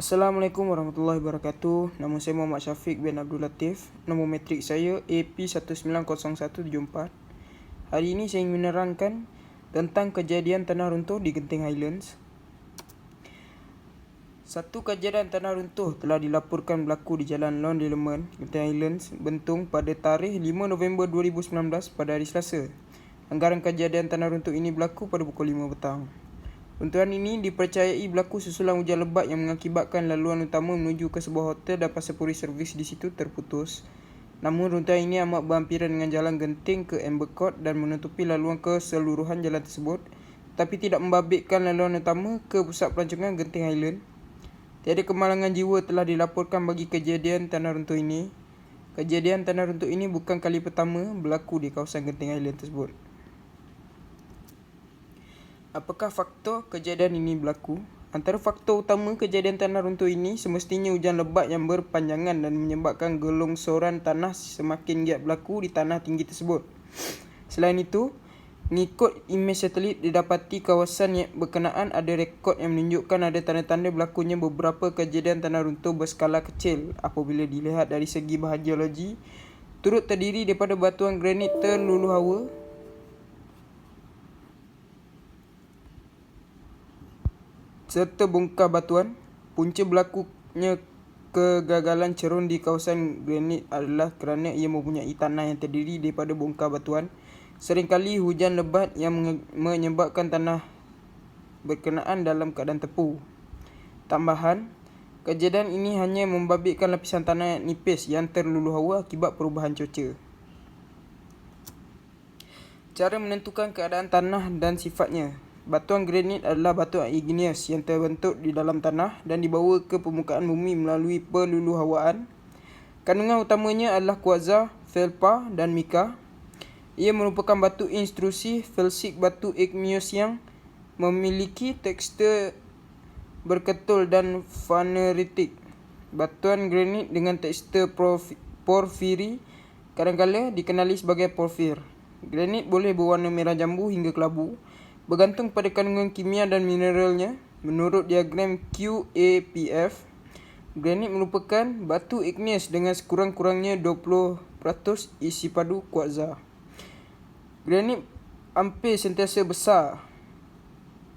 Assalamualaikum warahmatullahi wabarakatuh. Nama saya Muhammad Syafiq bin Abdul Latif. Nombor metrik saya AP190174. Hari ini saya ingin menerangkan tentang kejadian tanah runtuh di Genting Highlands. Satu kejadian tanah runtuh telah dilaporkan berlaku di Jalan Lon Delaman, Genting Highlands, Bentong pada tarikh 5 November 2019 pada hari Selasa. Anggaran kejadian tanah runtuh ini berlaku pada pukul 5 petang. Runtuhan ini dipercayai berlaku susulan hujan lebat yang mengakibatkan laluan utama menuju ke sebuah hotel dan pasapuri servis di situ terputus. Namun runtuhan ini amat berhampiran dengan jalan Genting ke Amber Court dan menutupi laluan keseluruhan jalan tersebut, tapi tidak membabitkan laluan utama ke pusat pelancongan Genting Highlands. Tiada kemalangan jiwa telah dilaporkan bagi kejadian tanah runtuh ini. Kejadian tanah runtuh ini bukan kali pertama berlaku di kawasan Genting Highlands tersebut. Apakah faktor kejadian ini berlaku? Antara faktor utama kejadian tanah runtuh ini semestinya hujan lebat yang berpanjangan dan menyebabkan gelongsoran tanah semakin giat berlaku di tanah tinggi tersebut. Selain itu, mengikut imej satelit didapati kawasan yang berkenaan ada rekod yang menunjukkan ada tanda-tanda berlakunya beberapa kejadian tanah runtuh berskala kecil apabila dilihat dari segi bahan geologi, turut terdiri daripada batuan granit terluluh hawa, serta bongkar batuan. Punca berlakunya kegagalan cerun di kawasan granit adalah kerana ia mempunyai tanah yang terdiri daripada bongkar batuan. Seringkali hujan lebat yang menyebabkan tanah berkenaan dalam keadaan tepu. Tambahan, kejadian ini hanya membabitkan lapisan tanah nipis yang terluluh hawa akibat perubahan cuaca. Cara menentukan keadaan tanah dan sifatnya. Batuan granit adalah batuan igneous yang terbentuk di dalam tanah dan dibawa ke permukaan bumi melalui peluluhawaan. Kandungan utamanya adalah kuarza, feldspath dan mica. Ia merupakan batu intrusif felsik batu igneous yang memiliki tekstur berketul dan faneritik. Batuan granit dengan tekstur porfiri kadang-kala dikenali sebagai porfir. Granit boleh berwarna merah jambu hingga kelabu, bergantung pada kandungan kimia dan mineralnya. Menurut diagram QAPF, granit merupakan batu igneous dengan sekurang-kurangnya 20% isi padu kuarza. Granit hampir sentiasa besar,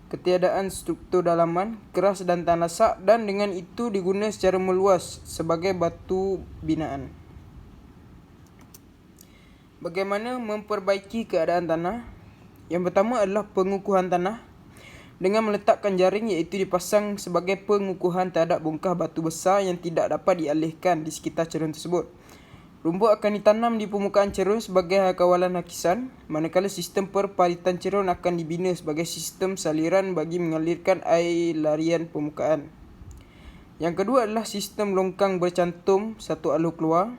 ketiadaan struktur dalaman, keras dan tahan lasak, dan dengan itu digunakan secara meluas sebagai batu binaan. Bagaimana memperbaiki keadaan tanah? Yang pertama adalah pengukuhan tanah dengan meletakkan jaring, iaitu dipasang sebagai pengukuhan terhadap bongkah batu besar yang tidak dapat dialihkan di sekitar cerun tersebut. Rumput akan ditanam di permukaan cerun sebagai kawalan hakisan, manakala sistem perparitan cerun akan dibina sebagai sistem saliran bagi mengalirkan air larian permukaan. Yang kedua adalah sistem longkang bercantum satu alur keluar.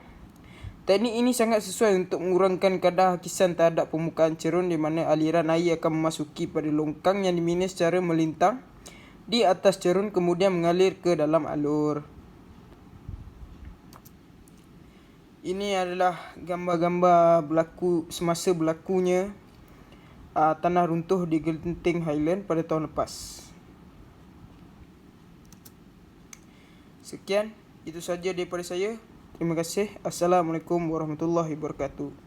Teknik ini sangat sesuai untuk mengurangkan kadar hakisan terhadap permukaan cerun, di mana aliran air akan memasuki pada longkang yang dibina secara melintang di atas cerun kemudian mengalir ke dalam alur. Ini adalah gambar-gambar semasa berlakunya tanah runtuh di Genting Highlands pada tahun lepas. Sekian, itu saja daripada saya. Terima kasih. Assalamualaikum warahmatullahi wabarakatuh.